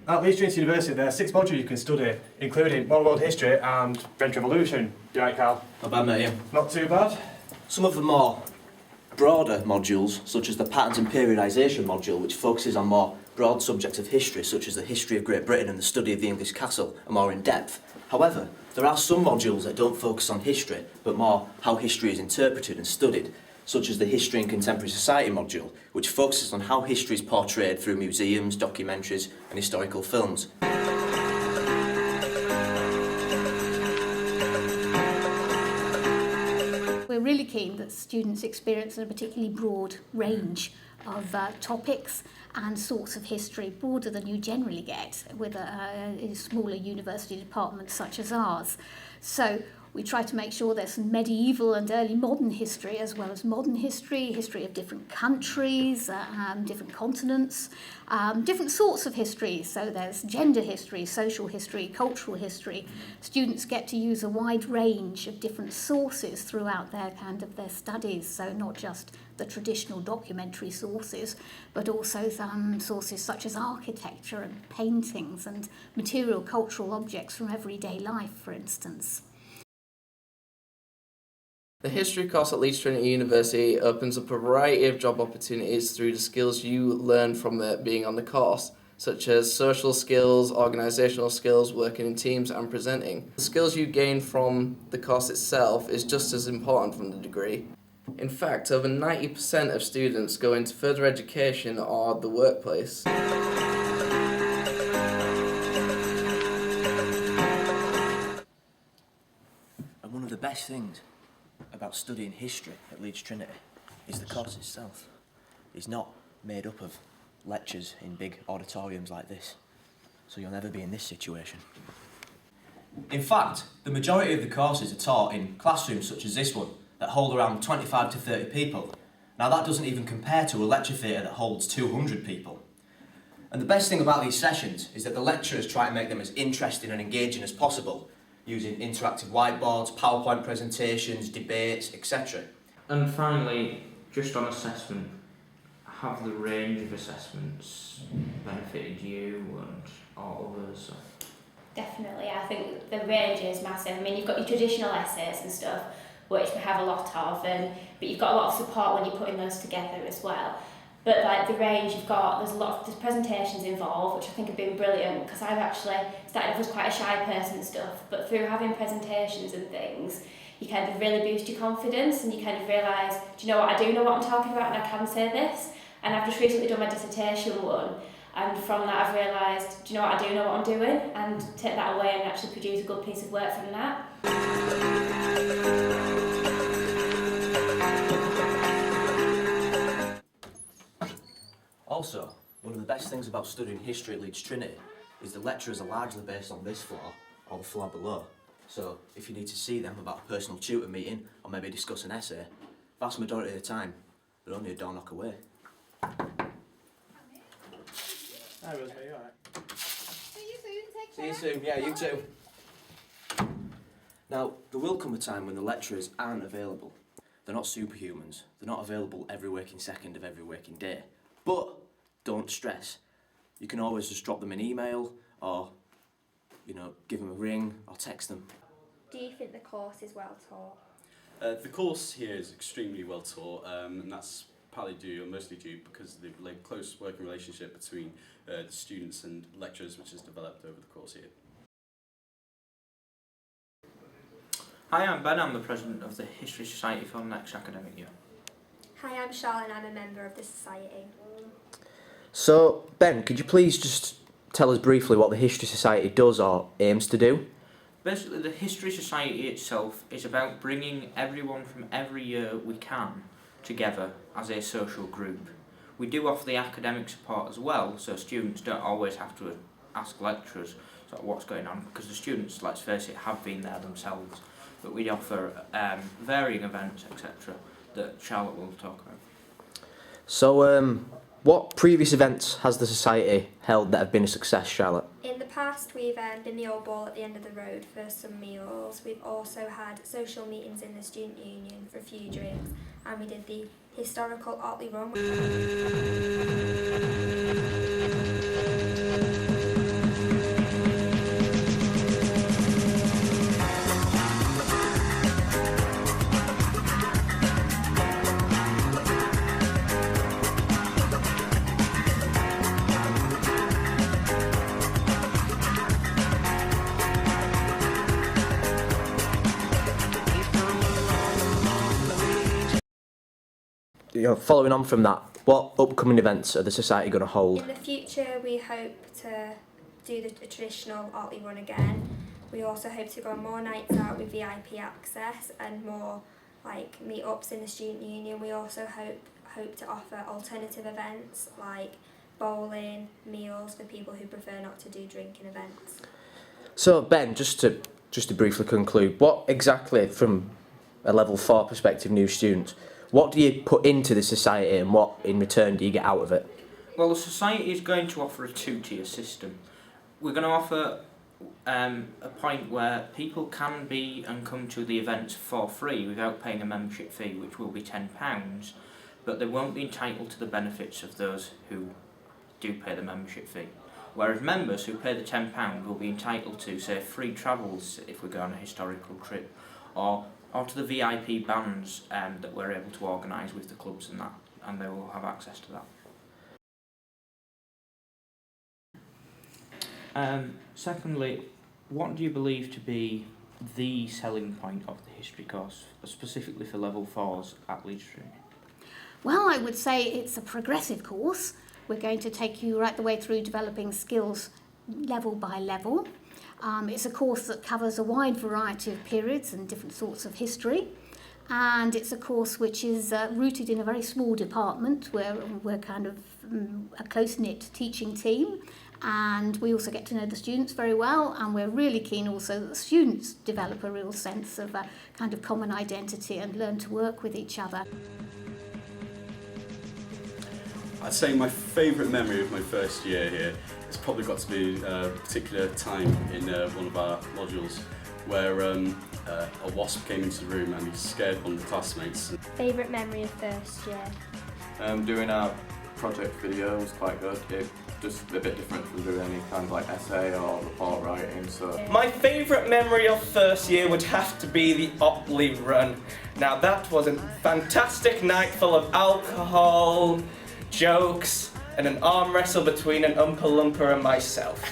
At Leeds Trinity University there are 6 modules you can study, including modern world history and French Revolution. You right, Carl? Not bad, mate, yeah. Not too bad. Some of the more broader modules, such as the Patterns and Periodisation module, which focuses on more broad subjects of history, such as the history of Great Britain and the study of the English castle, are more in depth. However, there are some modules that don't focus on history, but more how history is interpreted and studied, such as the History and Contemporary Society module, which focuses on how history is portrayed through museums, documentaries and historical films. We're really keen that students experience a particularly broad range of topics and sorts of history, broader than you generally get with a smaller university department such as ours. So we try to make sure there's some medieval and early modern history as well as modern history, history of different countries, different continents, different sorts of history. So there's gender history, social history, cultural history. Students get to use a wide range of different sources throughout their studies. So not just the traditional documentary sources, but also sources such as architecture and paintings and material cultural objects from everyday life, for instance. The history course at Leeds Trinity University opens up a variety of job opportunities through the skills you learn from being on the course, such as social skills, organisational skills, working in teams and presenting. The skills you gain from the course itself is just as important from the degree. In fact, over 90% of students go into further education or the workplace. And one of the best things about studying history at Leeds Trinity is the course itself. It's not made up of lectures in big auditoriums like this, so you'll never be in this situation. In fact, the majority of the courses are taught in classrooms such as this one that hold around 25 to 30 people. Now that doesn't even compare to a lecture theatre that holds 200 people. And the best thing about these sessions is that the lecturers try to make them as interesting and engaging as possible, using interactive whiteboards, PowerPoint presentations, debates, etc. And finally, just on assessment, have the range of assessments benefited you or others? Definitely, I think the range is massive. I mean, you've got your traditional essays and stuff, which we have a lot of, but you've got a lot of support when you're putting those together as well. But like the range you've got, there's presentations involved, which I think have been brilliant, because I've actually started off as quite a shy person and stuff, but through having presentations and things, you kind of really boost your confidence and you kind of realise, do you know what, I do know what I'm talking about and I can say this. And I've just recently done my dissertation one, and from that I've realised, do you know what, I do know what I'm doing, and take that away and actually produce a good piece of work from that. Also, one of the best things about studying history at Leeds Trinity is the lecturers are largely based on this floor or the floor below. So if you need to see them about a personal tutor meeting or maybe discuss an essay, vast majority of the time they're only a door knock away. Hi Rosemary, you alright? See you soon, take See you soon, yeah, you too. Now, there will come a time when the lecturers aren't available. They're not superhumans. They're not available every waking second of every waking day. But don't stress. You can always just drop them an email or, give them a ring or text them. Do you think the course is well taught? The course here is extremely well taught, and that's mostly due because of the close working relationship between the students and lecturers, which has developed over the course here. Hi, I'm Ben. I'm the president of the History Society for the next academic year. Hi, I'm Charlotte and I'm a member of the society. So, Ben, could you please just tell us briefly what the History Society does or aims to do? Basically, the History Society itself is about bringing everyone from every year we can together as a social group. We do offer the academic support as well, so students don't always have to ask lecturers what's going on, because the students, let's face it, have been there themselves. But we offer varying events, etc., that Charlotte will talk about. So, what previous events has the Society held that have been a success, Charlotte? In the past, we've been the old ball at the end of the road for some meals. We've also had social meetings in the student union for a few drinks, and we did the historical Otley Run. following on from that, what upcoming events are the Society going to hold? In the future, we hope to do the traditional LTU run again. We also hope to go on more nights out with VIP access and more like meet-ups in the student union. We also hope to offer alternative events like bowling, meals for people who prefer not to do drinking events. So Ben, just to briefly conclude, what exactly, from a level 4 perspective, new students, what do you put into the Society and what in return do you get out of it? Well, the Society is going to offer a two-tier system. We're going to offer a point where people can be and come to the events for free without paying a membership fee, which will be £10, but they won't be entitled to the benefits of those who do pay the membership fee. Whereas members who pay the £10 will be entitled to, say, free travels if we go on a historical trip, or to the VIP bands that we're able to organise with the clubs and that, and they will have access to that. Secondly, what do you believe to be the selling point of the history course, specifically for level 4s at Leeds Trinity? Well, I would say it's a progressive course. We're going to take you right the way through developing skills level by level. It's a course that covers a wide variety of periods and different sorts of history. And it's a course which is rooted in a very small department where we're kind of a close-knit teaching team. And we also get to know the students very well, and we're really keen also that the students develop a real sense of a kind of common identity and learn to work with each other. I'd say my favourite memory of my first year here has probably got to be a particular time in one of our modules where a wasp came into the room and he scared one of the classmates. Favourite memory of first year? Doing our project video was quite good. It just a bit different from doing any kind of like essay or report writing. So my favourite memory of first year would have to be the Otley run. Now that was a fantastic night full of alcohol, jokes, and an arm wrestle between an Oompa Loompa and myself.